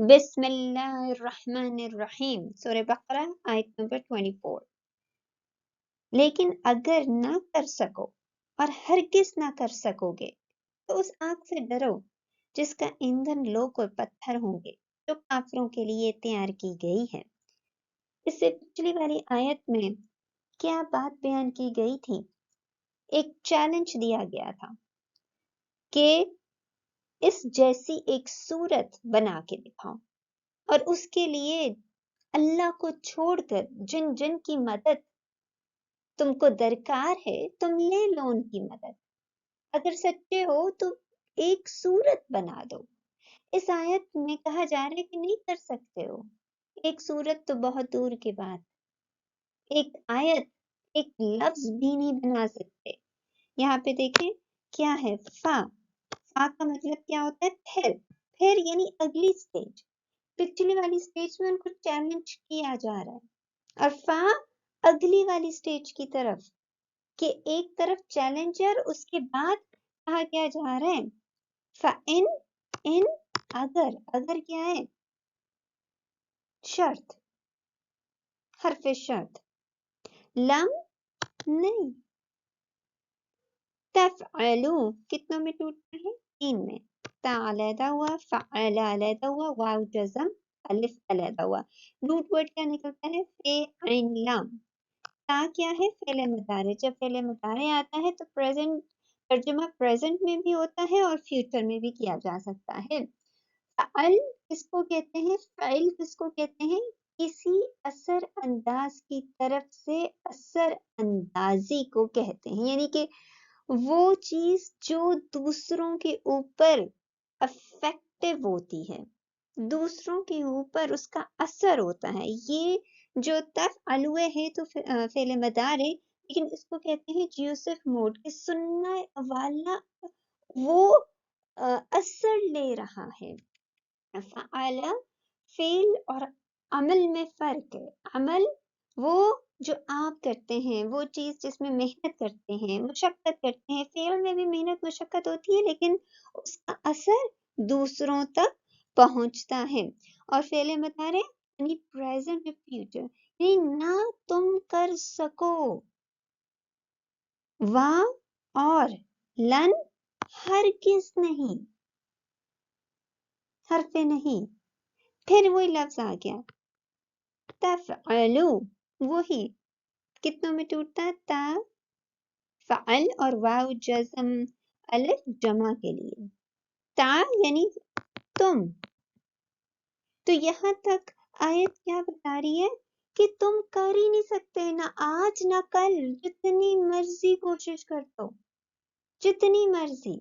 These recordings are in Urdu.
بسم اللہ الرحمن الرحیم، سورہ بقرہ آیت نمبر 24۔ لیکن اگر نہ کر سکو اور ہرگز نہ کر سکو گے تو اس آگ سے ڈرو جس کا ایندھن لوگ اور پتھر ہوں گے، جو کافروں کے لیے تیار کی گئی ہے۔ اس سے پچھلی والی آیت میں کیا بات بیان کی گئی تھی؟ ایک چیلنج دیا گیا تھا کہ اس جیسی ایک صورت بنا کے دکھاؤ، اور اس کے لیے اللہ کو چھوڑ کر جن جن کی مدد تم کو درکار ہے تم لے لو ان کی مدد۔ اگر سچے ہو تو ایک صورت بنا دو۔ اس آیت میں کہا جا رہا ہے کہ نہیں کر سکتے ہو، ایک صورت تو بہت دور کی بات، ایک آیت، ایک لفظ بھی نہیں بنا سکتے۔ یہاں پہ دیکھیں کیا ہے، فا کا مطلب کیا ہوتا ہے؟ پھر یعنی اگلی سٹیج۔ پچھلی والی سٹیج میں ان کو چیلنج کیا جا رہا ہے، اور فا اگلی والی سٹیج کی طرف، کہ ایک طرف چیلنجر، اس کے بعد کہا کیا جا رہا ہے فَإِن اگر کیا ہے؟ شرط، حرف شرط، لم نہیں، تفعلو کتنوں میں ٹوٹتا ہے؟ 3 میں۔ تا علیحدہ ہوا، فعل علیحدہ ہوا، واو جزم، الف علیحدہ ہوا۔ روٹ ورڈ کیا نکلتا ہے؟ فے عین لام۔ تا کیا ہے؟ فعل مضارع۔ جب فعل مضارع آتا ہے تو پریزنٹ، ترجمہ پریزنٹ میں بھی ہوتا ہے اور فیوچر میں بھی کیا جا سکتا ہے۔ فعل کس کو کہتے ہیں؟ فعل کس کو کہتے ہیں؟ کسی اثر انداز کی طرف سے اثر اندازی کو کہتے ہیں، یعنی کہ وہ چیز جو دوسروں کے اوپر افیکٹو ہوتی ہے، دوسروں کے اوپر اس کا اثر ہوتا ہے۔ یہ جو تفعلوے ہے تو فعل مضارع، لیکن اس کو کہتے ہیں جیوسف موڈ، کہ سننے والا وہ اثر لے رہا ہے۔ فعل فعل اور عمل میں فرق ہے۔ عمل وہ جو آپ کرتے ہیں، وہ چیز جس میں محنت کرتے ہیں، مشقت کرتے ہیں۔ فعل میں بھی محنت مشقت ہوتی ہے لیکن اس کا اثر دوسروں تک پہنچتا ہے۔ اور فعل مضارع یعنی پریزنٹ میں فیوچر، یعنی نہ تم کر سکو، واو اور لن ہرگز نہیں، حرف نہیں۔ پھر وہی لفظ آ گیا تفعلو، وہی کتنوں میں ٹوٹتا ہے؟ تا، فعل اور واو جزم، الف جمع کے لیے، تا یعنی تم۔ تو یہاں تک آیت کیا بتا رہی ہے کہ تم کر ہی نہیں سکتے، نہ آج نہ کل، جتنی مرضی کوشش کر دو، جتنی مرضی،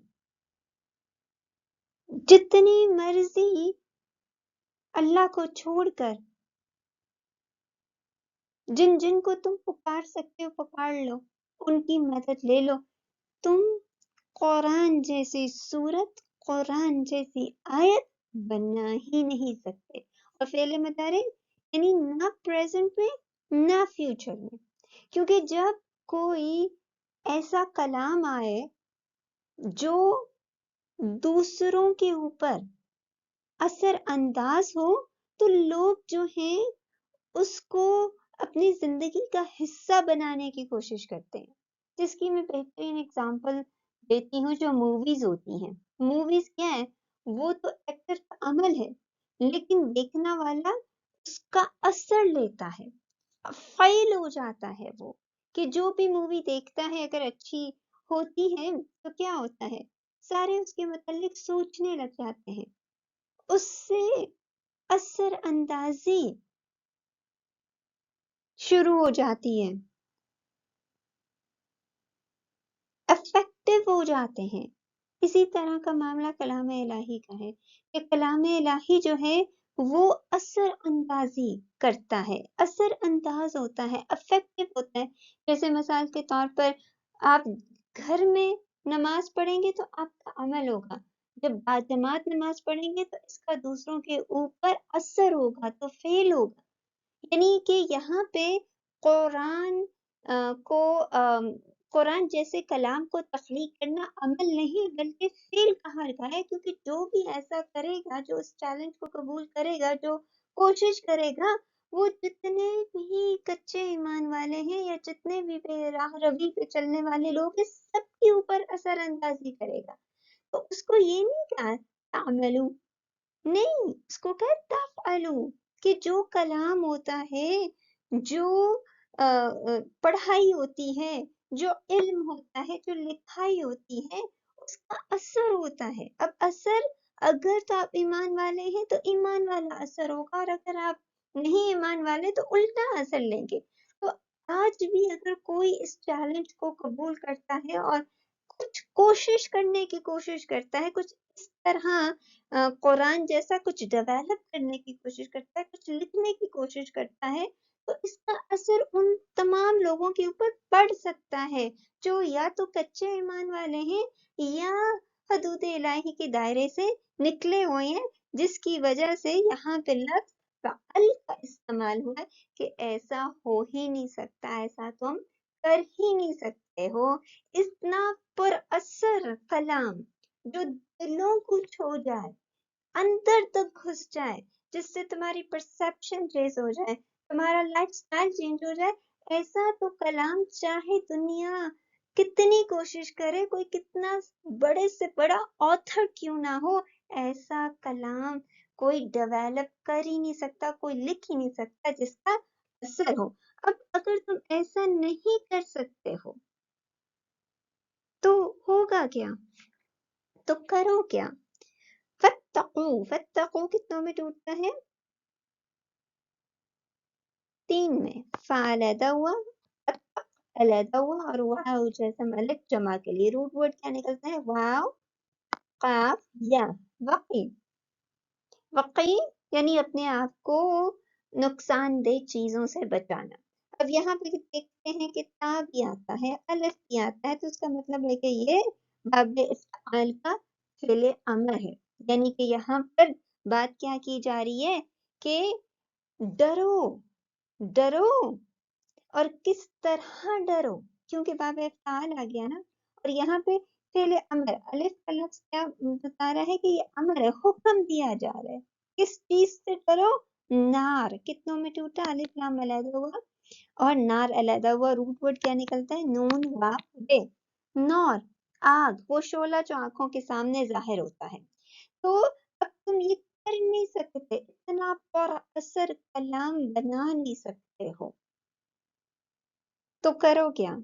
جتنی مرضی اللہ کو چھوڑ کر جن جن کو تم پکار سکتے ہو پکار لو، ان کی مدد لے لو، تم قرآن جیسی صورت، قرآن جیسی آیت بنا ہی نہیں سکتے۔ اور فعل مضارع یعنی نہ پریزنٹ میں نہ فیوچر میں، کیونکہ جب کوئی ایسا کلام آئے جو دوسروں کے اوپر اثر انداز ہو تو لوگ جو ہیں اس کو اپنی زندگی کا حصہ بنانے کی کوشش کرتے ہیں، جس کی میں بہترین اگزامپل دیتی ہوں جو موویز ہوتی ہیں۔ موویز کیا ہے؟ وہ تو ایکٹر کا عمل ہے، لیکن دیکھنا والا اس کا اثر لیتا ہے، فیل ہو جاتا ہے وہ، کہ جو بھی مووی دیکھتا ہے اگر اچھی ہوتی ہے تو کیا ہوتا ہے؟ سارے اس کے متعلق سوچنے لگ جاتے ہیں، اس سے اثر اندازی شروع ہو جاتی ہے، افیکٹو ہو جاتے ہیں۔ اسی طرح کا معاملہ کلام الہی کا ہے، کہ کلام الہی جو ہے وہ اثر اندازی کرتا ہے، اثر انداز ہوتا ہے، افیکٹو ہوتا ہے۔ جیسے مثال کے طور پر آپ گھر میں نماز پڑھیں گے تو آپ کا عمل ہوگا، جب باجماعت نماز پڑھیں گے تو اس کا دوسروں کے اوپر اثر ہوگا، تو فعل ہوگا۔ یعنی کہ یہاں پہ قرآن کو قرآن جیسے کلام کو تخلیق کرنا عمل نہیں بلکہ فعل کہا گیا ہے، کیونکہ جو بھی ایسا کرے گا، جو اس چیلنج کو قبول کرے گا، جو کوشش کرے گا، وہ جتنے بھی کچے ایمان والے ہیں یا جتنے بھی بے راہ روی پہ چلنے والے لوگ ہیں، سب کے اوپر اثر اندازی کرے گا. تو اس کو یہ نہیں کہا تعملو، نہیں، اس کو کہا تفعلو، کہ جو کلام ہوتا ہے، جو پڑھائی ہوتی ہے، جو علم ہوتا ہے، جو لکھائی ہوتی ہے، اس کا اثر ہوتا ہے. اب اثر، اگر تو آپ ایمان والے ہیں تو ایمان والا اثر ہوگا، اور اگر آپ نہیں ایمان والے تو الٹا اثر لیں گے. تو آج بھی اگر کوئی اس چیلنج کو قبول کرتا ہے اور کچھ کوشش کرنے کی کوشش کرتا ہے، کچھ اس طرح قرآن جیسا کچھ ڈیولپ کرنے کی کوشش کرتا ہے، کچھ لکھنے کی کوشش کرتا ہے، تو اس کا اثر ان تمام لوگوں کے اوپر پڑ سکتا ہے جو یا تو کچے ایمان والے ہیں یا حدود الہی کے دائرے سے نکلے ہوئے ہیں، جس کی وجہ سے یہاں پہ لفظ فعل کا استعمال ہوا ہے کہ ایسا ہو ہی نہیں سکتا، ایسا تم کر ہی نہیں سکتے ہو. اتنا پر اثر کلام جو دلوں کو چھو جائے، اندر تک گھس جائے، جس سے تمہاری پرسپشن چینج ہو جائے، تمہارا لائف سٹائل چینج ہو جائے، ایسا تو کلام چاہے دنیا کتنی کوشش کرے، کوئی کتنا بڑے سے بڑا آتھر کیوں نہ ہو، ایسا کلام کوئی ڈیولپ کر ہی نہیں سکتا، کوئی لکھ ہی نہیں سکتا جس کا اثر ہو. اب اگر تم ایسا نہیں کر سکتے ہو تو ہوگا کیا؟ تو کرو کیا؟ فتقو کتنوں میں ٹوٹتا ہے؟ 3 میں. فعلیدہ ہوا، علیدہ ہوا، اور واو جیسا ملک جمع کے لیے روٹ ورڈ کیا نکلتا ہے؟ واو، قاف، یا. وقی، وقی یعنی اپنے آپ کو نقصان دہ چیزوں سے بچانا. اب یہاں پہ دیکھتے ہیں کہ تا بھی آتا ہے، الف بھی آتا ہے، تو اس کا مطلب ہے کہ یہ باب افعال کا فعل امر ہے. یعنی کہ یہاں پر بات کیا کی جا رہی ہے کہ ڈرو، ڈرو، اور کس طرح ڈرو، کیونکہ باب افعال آ گیا نا. اور یہاں پہ فعل امر، الف کا لفظ کیا بتا رہا ہے کہ یہ امر ہے، حکم دیا جا رہا ہے. کس چیز سے ڈرو؟ نار. کتنوں میں ٹوٹا؟ الف لام علیحدہ ہوا اور نار علیحدہ ہوا. روٹ ورڈ کیا نکلتا ہے؟ نون واو بے. نور، آگ، وہ شعلہ جو آنکھوں کے سامنے ظاہر ہوتا ہے. تو اب تم یہ کر نہیں سکتے، اتنا پر اثر کلام بنا نہیں سکتے ہو، تو کرو کیا؟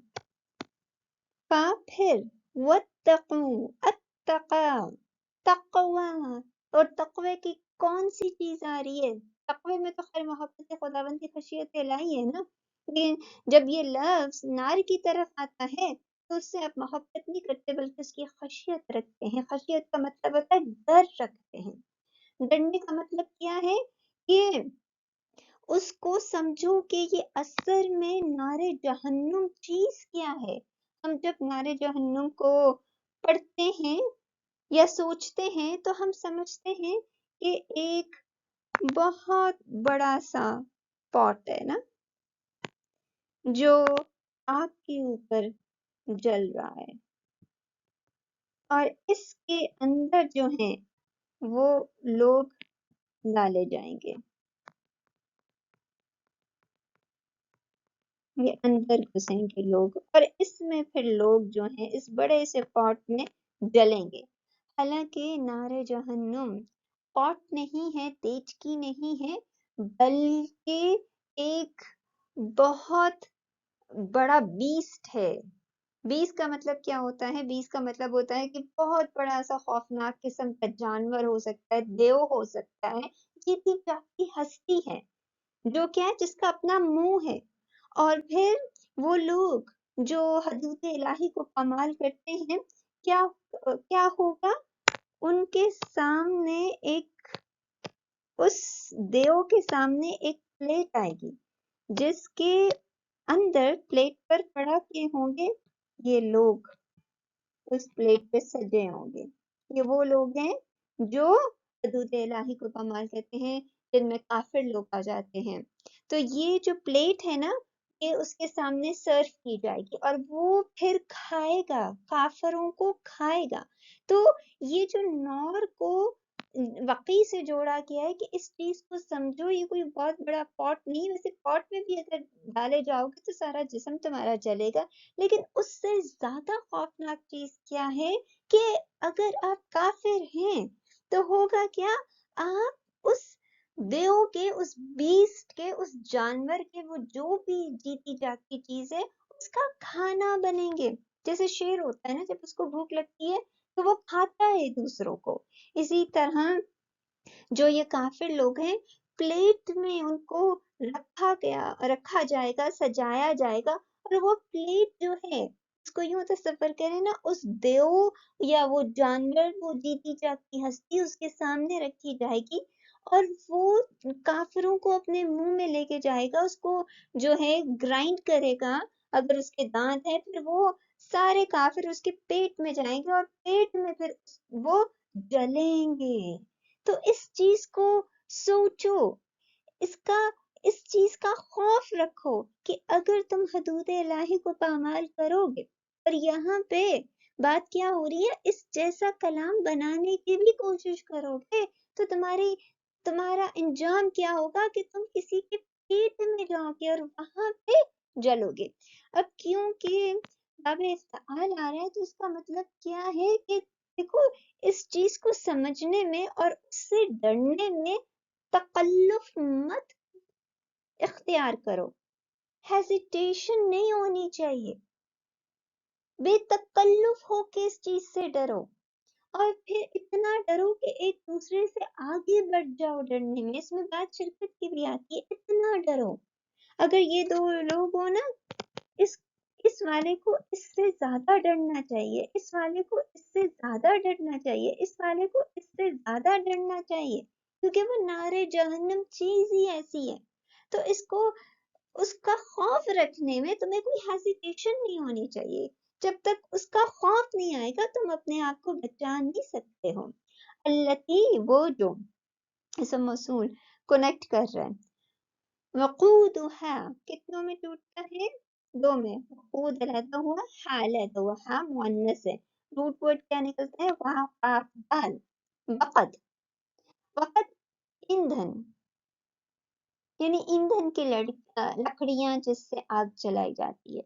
پھر واتقو، اتقا، تقوی. اور تقوی کی کون سی چیز آ رہی ہے؟ تقوی میں تو خیر محبت خداوند کی خشیت الہی ہے نا، لیکن جب یہ لفظ نار کی طرف آتا ہے تو اس سے آپ محبت نہیں کرتے بلکہ اس کی خشیت رکھتے ہیں. خشیت کا مطلب ہوتا ہے ڈر رکھتے ہیں. ڈرنے کا مطلب کیا ہے کہ اس کو سمجھو کہ یہ اثر میں نار جہنم چیز کیا ہے. ہم جب نار جہنم کو پڑھتے ہیں یا سوچتے ہیں تو ہم سمجھتے ہیں کہ ایک بہت بڑا سا پاٹ ہے نا جو آگ کے اوپر جل رہا ہے، اور اس کے اندر جو ہیں وہ لوگ ڈالے جائیں گے. یہ اندر گھسیں گے لوگ، اور اس میں پھر لوگ جو ہیں اس بڑے سے پاٹ میں جلیں گے. حالانکہ نار جہنم پاٹ نہیں ہے، دیچکی نہیں ہے، بلکہ ایک بہت بڑا بیسٹ ہے. بیس کا مطلب کیا ہوتا ہے؟ بیس کا مطلب ہوتا ہے کہ بہت بڑا سا خوفناک قسم کا جانور ہو سکتا ہے، دیو ہو سکتا ہے، جیتی جاگتی ہستی ہے جو کیا ہے، جس کا اپنا منہ ہے. اور پھر وہ لوگ جو حدود الہی کو پامال کرتے ہیں، کیا ہوگا؟ ان کے سامنے ایک، اس دیو کے سامنے ایک پلیٹ آئے گی جس کے اندر پلیٹ پر پڑا کے ہوں گے یہ لوگ، اس پلیٹ پہ سجے ہوں گے. یہ وہ لوگ ہیں جو حدود الہی کو پامال کرتے ہیں، جن میں کافر لوگ آ جاتے ہیں. تو یہ جو پلیٹ ہے نا، یہ اس کے سامنے سرو کی جائے گی اور وہ پھر کھائے گا، کافروں کو کھائے گا۔ تو یہ جو نور کو وقی سے جوڑا گیا ہے کہ اس چیز کو سمجھو، یہ کوئی بہت بڑا پاٹ نہیں، ویسے پاٹ میں بھی اگر ڈالے جاؤ گے تو سارا جسم تمہارا جلے گا، لیکن اس سے زیادہ خوفناک چیز کیا ہے کہ اگر آپ کافر ہیں تو ہوگا کیا، آپ اس دیو کے، اس بیسٹ کے، اس جانور کے، وہ جو بھی جیتی جاتی چیز ہے اس کا کھانا بنیں گے۔ جیسے شیر ہوتا ہے نا، جب اس کو بھوک لگتی ہے تو وہ کھاتا ہے دوسروں کو، اسی طرح جو یہ کافر لوگ ہیں پلیٹ میں ان کو رکھا جائے گا، سجایا جائے گا، اور وہ پلیٹ جو ہے اس کو یوں تصور کریں نا، اس دیو یا وہ جانور، وہ جیتی جاتی ہستی اس کے سامنے رکھی جائے گی اور وہ کافروں کو اپنے منہ میں لے کے جائے گا، اس کو جو ہے گرائنڈ کرے گا، اگر اس کے دانت ہیں پھر وہ سارے کافر اس کے پیٹ میں جائیں گے اور پیٹ میں پھر وہ جلیں گے۔ تو اس چیز کو سوچو، اس چیز کا خوف رکھو کہ اگر تم حدود الہی کو پامال کرو گے اور یہاں پہ بات کیا ہو رہی ہے، اس جیسا کلام بنانے کی بھی کوشش کرو گے تو تمہارا انجام کیا ہوگا کہ تم کسی کے پیٹ میں جاؤ گے اور وہاں پہ جلو گے۔ اب کیونکہ باب افتعال آ رہا ہے تو اس کا مطلب کیا ہے کہ دیکھو، اس چیز کو سمجھنے میں اور اس سے ڈرنے میں تکلف مت اختیار کرو، ہیزیٹیشن نہیں ہونی چاہیے، بے تکلف ہو کے اس چیز سے ڈرو، اور پھر اتنا ڈرو کہ ایک دوسرے سے آگے بڑھ جاؤ ڈرنے میں۔ اس میں بات شرکت کی بھی آتی ہے، اتنا ڈرو۔ اگر یہ دو لوگ ہو نا، اس والے کو اس سے زیادہ ڈرنا چاہیے، اس والے کو اس سے زیادہ ڈرنا چاہیے، اس والے کو اس سے زیادہ ڈرنا چاہیے، کیونکہ وہ نار جہنم چیز ہی ایسی ہے۔ تو اس کا خوف رکھنے میں تمہیں کوئی ہیزیٹیشن نہیں ہونی چاہیے۔ جب تک اس کا خوف نہیں آئے گا تم اپنے آپ کو بچا نہیں سکتے ہو۔ التی، وہ جو اسم موصول کنیکٹ کر رہا ہے، وقودها کتنوں میں ٹوٹتا ہے؟ دو میں۔ وقود علیحدہ ہوا، ہا علیحدہ ہوا، ہا مؤنث ہے، روٹ ورڈ کیا نکلتا ہے؟ وہاں قاف دال، وقد، وقد ایندھن، یعنی ایندھن کی لکڑیاں جس سے آگ جلائی جاتی ہے۔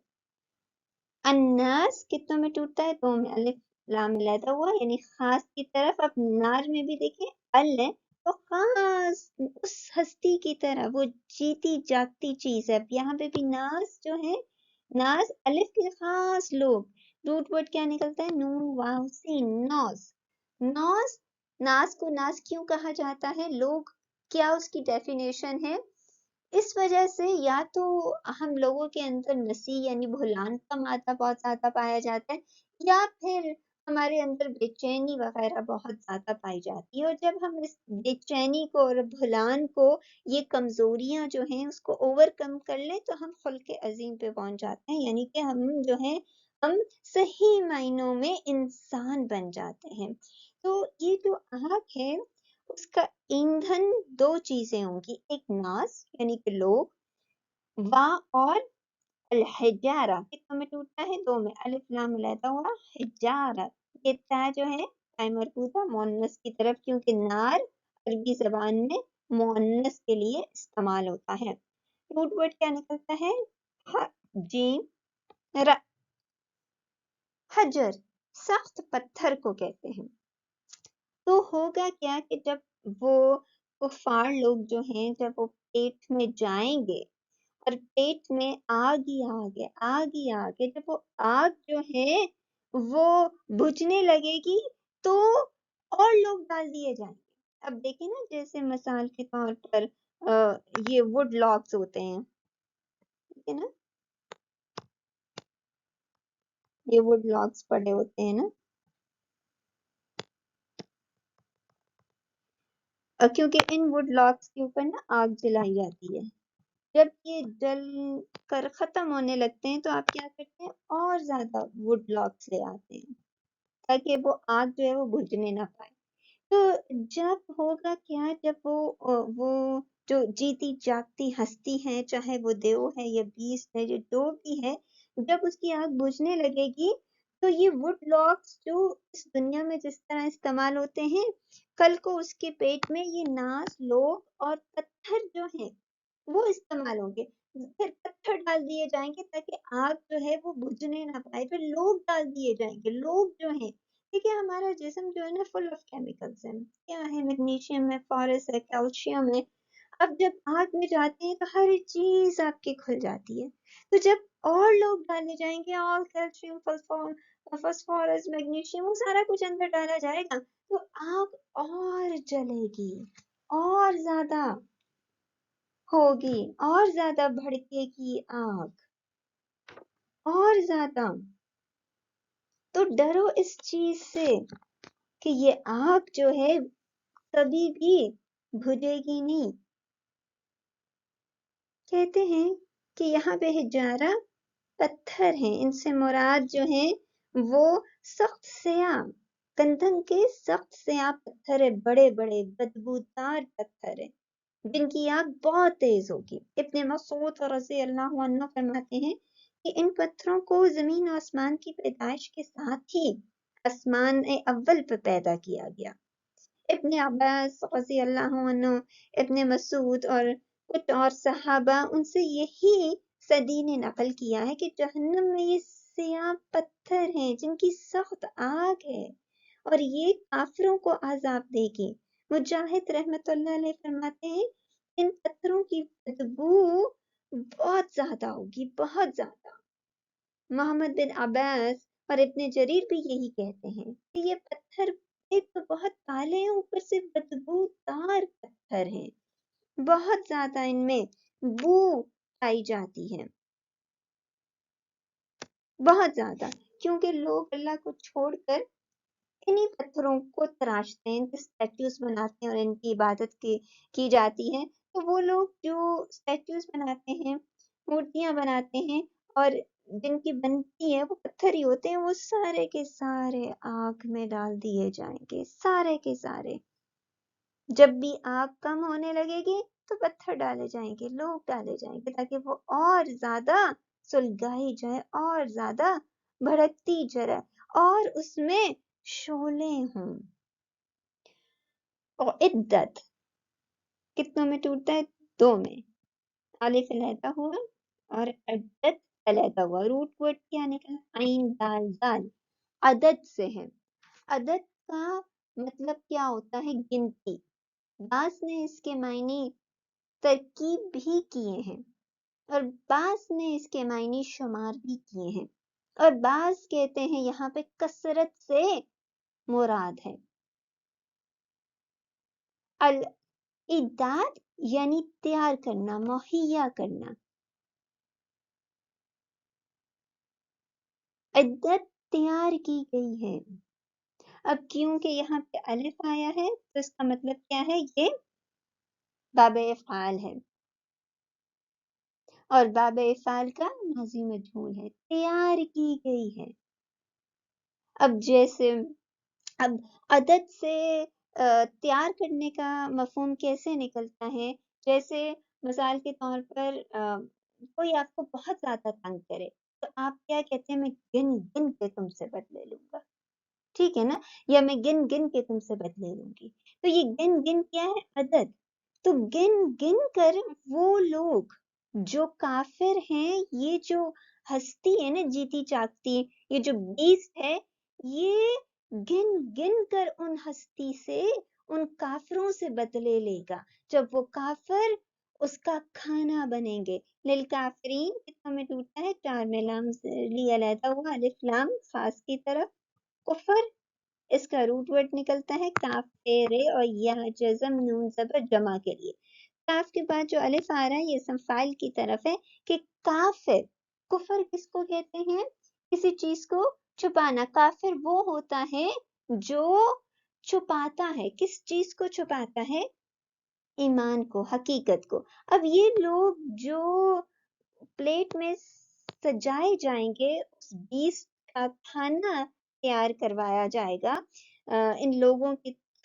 الناس کتنوں میں ٹوٹتا ہے؟ دو میں، الف لام علیحدہ ہوا، یعنی خاص کی طرف۔ اب نار میں بھی دیکھیں ال ہے تو خاص اس ہستی کی طرح، وہ جیتی جاگتی چیز ہے۔ اب یہاں پہ بھی ناس جو ہے، ناس الف کے خاص لوگ، روٹ ورڈ کیا نکلتا ہے؟ نون واو سین، ناس۔ ناس، ناس کو ناس کیوں کہا جاتا ہے؟ لوگ، کیا اس کی ڈیفینیشن ہے؟ اس وجہ سے یا تو ہم لوگوں کے اندر نسی یعنی بھلان کا مادہ بہت زیادہ پایا جاتا ہے، یا پھر ہمارے اندر بے چینی وغیرہ بہت زیادہ پائی جاتی ہے، اور جب ہم اس بے چینی کو اور بھلان کو، یہ کمزوریاں جو ہیں اس کو اوور کم کر لیں تو ہم خلق عظیم پہ پہنچ جاتے ہیں، یعنی کہ ہم جو ہیں ہم صحیح معنوں میں انسان بن جاتے ہیں۔ تو یہ جو آگ ہے اس کا ایندھن دو چیزیں ہوں گی، ایک ناس یعنی کہ لوگ، وا اور الحجارہ کتنوں میں ٹوٹتا ہے؟ دو میں، الف لام علیحدہ ہوا، حجارہ، یہ تا جو ہے تائ مربوطہ مؤنث کی طرف، کیونکہ نار عربی زبان میں مؤنث کے لیے استعمال ہوتا ہے۔ روٹ ورڈ کیا نکلتا ہے؟ جیم ر، حجر، سخت پتھر کو کہتے ہیں۔ تو ہوگا کیا کہ جب وہ کفار لوگ جو ہیں جب وہ پیٹ میں جائیں گے اور پیٹ میں آگ ہی آگ ہے، آگ ہی آگ ہے، جب وہ آگ جو ہے وہ بجھنے لگے گی تو اور لوگ ڈال دیے جائیں گے۔ اب دیکھیں نا، جیسے مثال کے طور پر یہ وڈ لاگز ہوتے ہیں، ٹھیک ہے نا، یہ وڈ لاگز پڑے ہوتے ہیں نا، کیونکہ ان وڈ لاگز کے اوپر نا آگ جلائی جاتی ہے۔ جب یہ جل کر ختم ہونے لگتے ہیں تو آپ کیا کرتے ہیں؟ اور زیادہ وڈ لاگز لے آتے ہیں تاکہ وہ آگ جو ہے وہ بجھنے نہ پائے۔ تو جب ہوگا کیا، جب وہ جو جیتی جاگتی ہستی ہے، چاہے وہ دیو ہے یا بیسٹ ہے، جو بھی ہے، جب اس کی آگ بجھنے لگے گی تو یہ وڈ لاکس جو اس دنیا میں جس طرح استعمال ہوتے ہیں، کل کو اس کے پیٹ میں یہ ناس لوگ اور پتھر جو ہیں وہ استعمال ہوں گے. پھر پتھر ڈال دیے جائیں گے تاکہ آگ جو ہے وہ بجھنے نہ پائے. پھر لوگ ڈال دیے جائیں گے. لوگ جو ہیں، دیکھیے ہمارا جسم جو ہے نا فل آف کیمیکلس ہے. کیا ہے؟ میگنیشیم ہے، فارس ہے، کیلشیم ہے. اب جب آگ میں جاتے ہیں تو ہر چیز آپ کی کھل جاتی ہے. تو جب اور لوگ ڈالے جائیں گے، آل کیلشیم، فاسفورس، میگنیشیم، وہ سارا کچھ اندر ڈالا جائے گا تو آگ اور جلے گی، اور زیادہ ہوگی، اور زیادہ بھڑکے گی آگ، اور زیادہ. تو ڈرو اس چیز سے کہ یہ آگ جو ہے کبھی بھی بجھے گی نہیں. کہتے ہیں کہ یہاں پہ ہجارہ پتھر ہیں، ان سے مراد جو ہیں وہ سخت سیاہ گندھم کے سخت سیاہ پتھر ہے، بڑے بڑے بدبودار پتھر ہیں جن کی آگ بہت تیز ہوگی. ابن مسعود رضی اللہ عنہ فرماتے ہیں کہ ان پتھروں کو زمین و آسمان کی پیدائش کے ساتھ ہی آسمان اول پہ پیدا کیا گیا. ابن عباس رضی اللہ عنہ، ابن مسعود اور کچھ اور صحابہ، ان سے یہی صدی نے نقل کیا ہے کہ جہنم میں یہ سیاہ پتھر ہیں جن کی سخت آگ ہے اور یہ کافروں کو عذاب دے گی. مجاہد رحمت اللہ علیہ فرماتے ہیں ان پتھروں کی بدبو بہت زیادہ ہوگی، بہت زیادہ. محمد بن عباس اور ابن جریر بھی یہی کہتے ہیں کہ یہ پتھر ایک تو بہت کالے ہیں، اوپر سے بدبو دار پتھر ہیں، بہت زیادہ ان میں بو پائی جاتی ہے، بہت زیادہ. کیونکہ لوگ اللہ کو چھوڑ کر انہی پتھروں کو تراشتے ہیں، اسٹیچوز بناتے ہیں اور ان کی عبادت کی جاتی ہے. تو وہ لوگ جو اسٹیچوز بناتے ہیں، مورتیاں بناتے ہیں اور جن کی بنتی ہے وہ پتھر ہی ہوتے ہیں، وہ سارے کے سارے آگ میں ڈال دیے جائیں گے، سارے کے سارے. جب بھی آگ کم ہونے لگے گی تو پتھر ڈالے جائیں گے، لوگ ڈالے جائیں گے تاکہ وہ اور زیادہ سلگائی جائے، اور زیادہ بھڑکتی جائے اور اس میں شعلے ہوں. اور عدت کتنوں میں ٹوٹتا ہے؟ 2 میں. الف علیحدہ ہوا اور عدت علیحدہ ہوا. روٹ ورڈ کیا نکلا؟ عین دال دال، عدد سے ہے. عدد کا مطلب کیا ہوتا ہے؟ گنتی. بعض نے اس کے معنی ترکیب بھی کیے ہیں اور بعض نے اس کے معنی شمار بھی کیے ہیں، اور بعض کہتے ہیں یہاں پہ کثرت سے مراد ہے. الاعداد یعنی تیار کرنا، مہیا کرنا. عدت تیار کی گئی ہے. اب کیونکہ یہاں پہ الف آیا ہے تو اس کا مطلب کیا ہے؟ یہ باب افعال ہے اور باب افعال کا ماضی مجہول ہے، تیار کی گئی ہے. اب جیسے اب عدد سے تیار کرنے کا مفہوم کیسے نکلتا ہے؟ جیسے مثال کے طور پر کوئی آپ کو بہت زیادہ تنگ کرے تو آپ کیا کہتے ہیں؟ میں گن گن کے تم سے بدلے لوں گا، ٹھیک ہے نا؟ یا میں گن گن کے تم سے بدلے لوں گی. تو یہ گن گن کیا ہے؟ عدد. تو گن گن کر وہ لوگ جو کافر ہیں، یہ جو ہستی ہے نا جیتی جاگتی، یہ جو بیسٹ ہے، یہ گن گن کر ان ہستی سے، ان کافروں سے بدلے لے گا جب وہ کافر اس کا کھانا بنیں گے. للکافرین کتنا میں ٹوٹتا ہے؟ 4 میں. لام لی علیحدہ ہوا، الف لام خاص کی طرف. کفر اس کا روٹ ورڈ نکلتا ہے کاف رے اور یا جزم نون زبر جمع کے لیے. کاف کے بعد جو الف آ رہا ہے یہ اسم فاعل کی طرف ہے کہ کافر. کفر کس کو کہتے ہیں؟ کسی چیز کو چھپانا. کافر وہ ہوتا ہے جو چھپاتا ہے. کس چیز کو چھپاتا ہے؟ ایمان کو، حقیقت کو. اب یہ لوگ جو پلیٹ میں سجائے جائیں گے، اس بیس کا کھانا تیار کروایا جائے گا ان لوگوں کے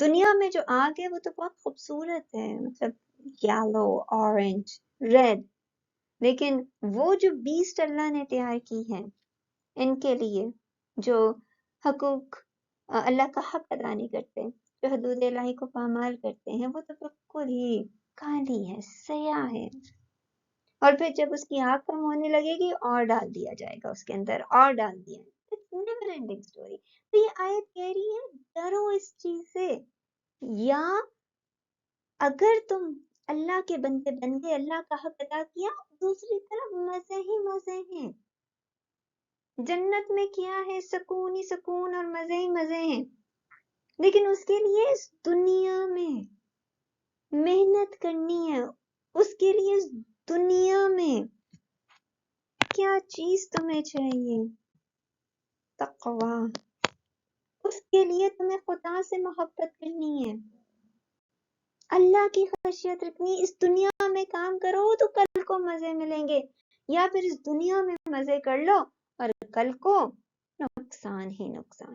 دنیا میں جو آگ ہے وہ تو بہت خوبصورت ہے، مطلب یلو، اورنج، ریڈ، لیکن وہ جو بیسٹ اللہ نے تیار کی ہے ان کے لیے، جو حقوق اللہ کا حق ادا نہیں کرتے، جو حدود الہی کو پامال کرتے ہیں، وہ تو بالکل ہی کالی ہے، سیاہ ہے، اور پھر جب اس کی آگ کم ہونے لگے گی اور ڈال دیا جائے گا اس کے اندر، اور ڈال دیا، نیور اینڈنگ اسٹوری۔ تو یہ آیت کہہ رہی ہے ڈرو اس چیز سے، یا اگر تم اللہ کے بندے بن گئے، اللہ کا حق ادا کیا، دوسری طرف مزے ہی مزے ہیں، جنت میں کیا ہے، سکون ہی سکون اور مزے ہی مزے ہیں، لیکن اس کے لیے اس دنیا میں محنت کرنی ہے، اس کے لیے اس دنیا میں کیا چیز تمہیں چاہیے؟ تقوی، اس کے لیے تمہیں خدا سے محبت کرنی ہے، اللہ کی خشیت رکھنی، اس دنیا میں کام کرو تو کل کو مزے ملیں گے، یا پھر اس دنیا میں مزے کر لو اور کل کو نقصان ہی نقصان۔